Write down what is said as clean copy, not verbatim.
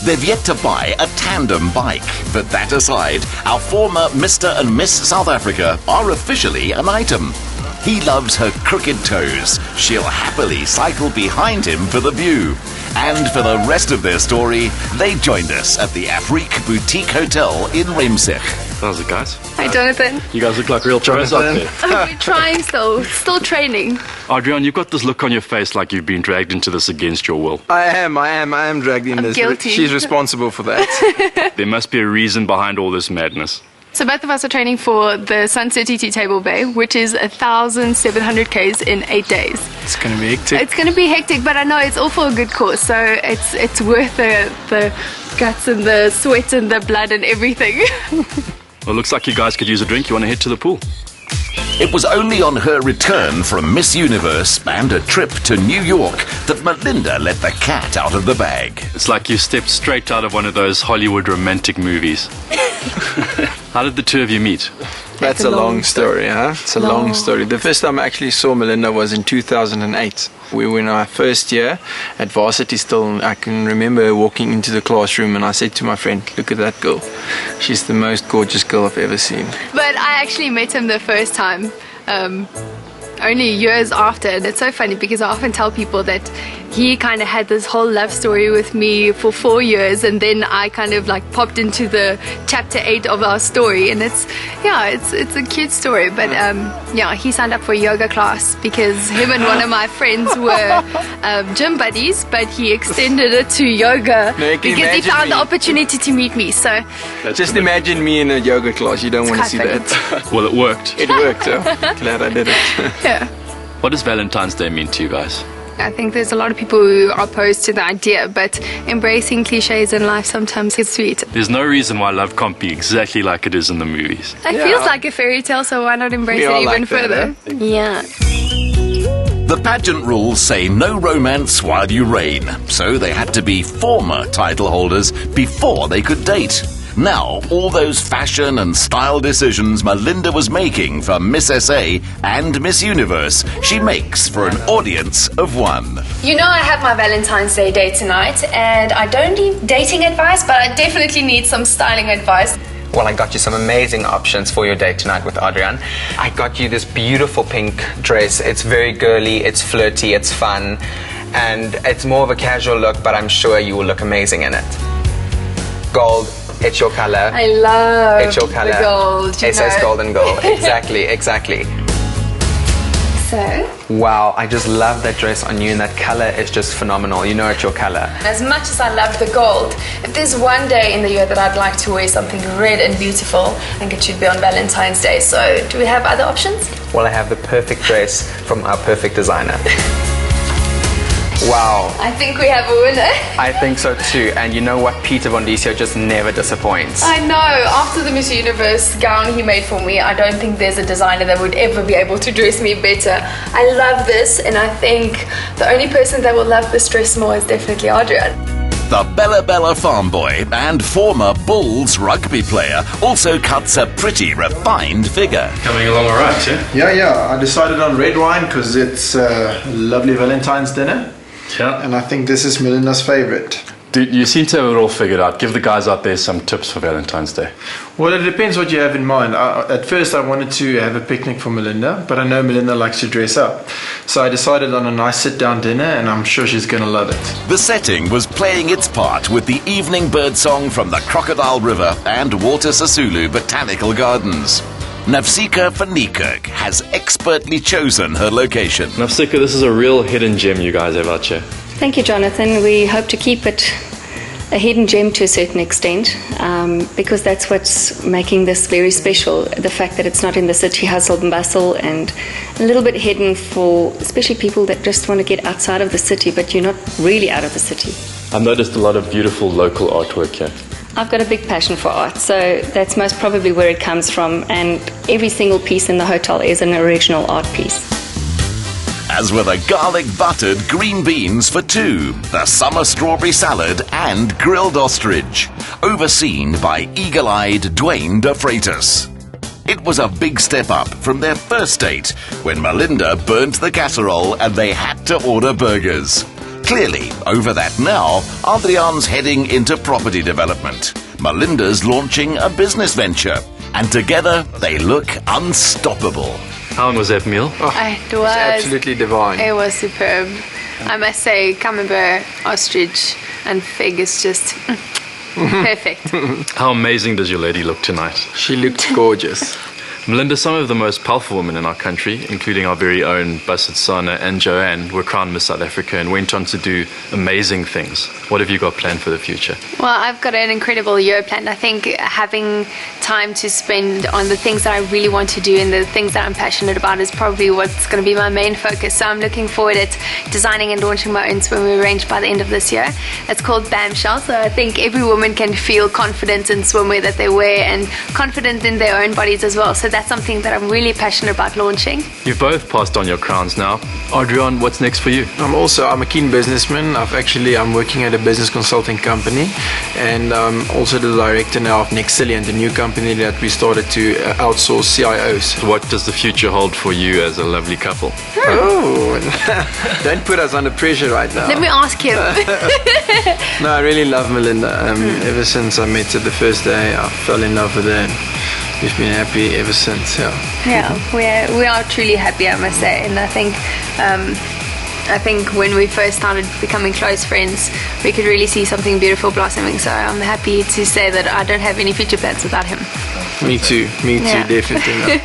They've yet to buy a tandem bike, but that aside, our former Mr. and Miss South Africa are officially an item. He loves her crooked toes. She'll happily cycle behind him for the view. And for the rest of their story, they joined us at the Afrique Boutique Hotel in Remsich. How's it, guys? Hi, Jonathan. You guys look like real pros out there. We're trying still training. Adriaan, you've got this look on your face like you've been dragged into this against your will. I am dragged in this. Guilty. She's responsible for that. There must be a reason behind all this madness. So both of us are training for the Sun City to Table Bay, which is 1,700 Ks in 8 days. It's going to be hectic. It's going to be hectic, but I know it's all for a good cause, so it's worth the guts and the sweat and the blood and everything. Well, looks like you guys could use a drink. You want to head to the pool? It was only on her return from Miss Universe and a trip to New York that Melinda let the cat out of the bag. It's like you stepped straight out of one of those Hollywood romantic movies. How did the two of you meet? That's a long story, huh? It's a long story. The first time I actually saw Melinda was in 2008. We were in our first year at varsity still. I can remember walking into the classroom and I said to my friend, look at that girl. She's the most gorgeous girl I've ever seen. But I actually met him the first time, only years after, and it's so funny because I often tell people that he kind of had this whole love story with me for 4 years, and then I kind of like popped into the chapter 8 of our story, and it's a cute story. But he signed up for a yoga class because him and one of my friends were gym buddies, but he extended it to yoga because he found the opportunity to meet me. So just imagine me in a yoga class. You don't want to see that. Well, it worked. It worked. Glad I did it. yeah. What does Valentine's Day mean to you guys? I think there's a lot of people who are opposed to the idea, but embracing cliches in life sometimes is sweet. There's no reason why love can't be exactly like it is in the movies. It feels like a fairy tale, so why not embrace it even further? Yeah. The pageant rules say no romance while you reign, so they had to be former title holders before they could date. Now, all those fashion and style decisions Melinda was making for Miss SA and Miss Universe, she makes for an audience of one. You know I have my Valentine's Day date tonight, and I don't need dating advice, but I definitely need some styling advice. Well, I got you some amazing options for your date tonight with Adriaan. I got you this beautiful pink dress. It's very girly, it's flirty, it's fun, and it's more of a casual look, but I'm sure you will look amazing in it. Gold. It's your color. I love it's your color. The gold. It says golden gold. Exactly. So? Wow, I just love that dress on you, and that color is just phenomenal. You know it's your color. As much as I love the gold, if there's one day in the year that I'd like to wear something red and beautiful, I think it should be on Valentine's Day. So, do we have other options? Well, I have the perfect dress from our perfect designer. Wow. I think we have a winner. I think so too. And you know what? Peter Von Diesio just never disappoints. I know. After the Miss Universe gown he made for me, I don't think there's a designer that would ever be able to dress me better. I love this, and I think the only person that will love this dress more is definitely Adriaan. The Bella Bella farm boy and former Bulls rugby player also cuts a pretty refined figure. Coming along all right, yeah? Yeah. I decided on red wine because it's a lovely Valentine's dinner. Yeah. And I think this is Melinda's favorite. Dude, you seem to have it all figured out. Give the guys out there some tips for Valentine's Day. Well, it depends what you have in mind. At first I wanted to have a picnic for Melinda, but I know Melinda likes to dress up. So I decided on a nice sit-down dinner, and I'm sure she's going to love it. The setting was playing its part with the evening bird song from the Crocodile River and Water Sulu Botanical Gardens. Navsika van Niekerk has expertly chosen her location. Navsika, this is a real hidden gem you guys have out here. Thank you, Jonathan. We hope to keep it a hidden gem to a certain extent, because that's what's making this very special. The fact that it's not in the city hustle and bustle, and a little bit hidden for especially people that just want to get outside of the city, but you're not really out of the city. I've noticed a lot of beautiful local artwork here. I've got a big passion for art, so that's most probably where it comes from, and every single piece in the hotel is an original art piece. As with a garlic buttered green beans for two, the summer strawberry salad and grilled ostrich, overseen by eagle-eyed Dwayne de Freitas. It was a big step up from their first date when Melinda burnt the casserole and they had to order burgers. Clearly, over that now, Adriaan's heading into property development. Melinda's launching a business venture. And together, they look unstoppable. How long was that meal? It was Absolutely divine. It was superb. I must say, camembert, ostrich, and fig is just perfect. How amazing does your lady look tonight? She looked gorgeous. Melinda, some of the most powerful women in our country, including our very own Bassett Sana and Joanne, were crowned Miss South Africa and went on to do amazing things. What have you got planned for the future? Well, I've got an incredible year planned. I think having time to spend on the things that I really want to do and the things that I'm passionate about is probably what's going to be my main focus. So I'm looking forward at designing and launching my own swimwear range by the end of this year. It's called Bamshell, so I think every woman can feel confident in swimwear that they wear and confident in their own bodies as well. So that's something that I'm really passionate about launching. You've both passed on your crowns now. Adriaan, what's next for you? I'm a keen businessman. I'm working at a business consulting company, and I'm also the director now of Nexilliant, a new company that we started to outsource CIOs. What does the future hold for you as a lovely couple? Oh, don't put us under pressure right now. Let me ask him. No, I really love Melinda. Ever since I met her the first day, I fell in love with her. We've been happy ever since. Yeah, we are truly happy, I must say, and I think when we first started becoming close friends, we could really see something beautiful blossoming. So I'm happy to say that I don't have any future plans without him. Me too, Yeah. definitely.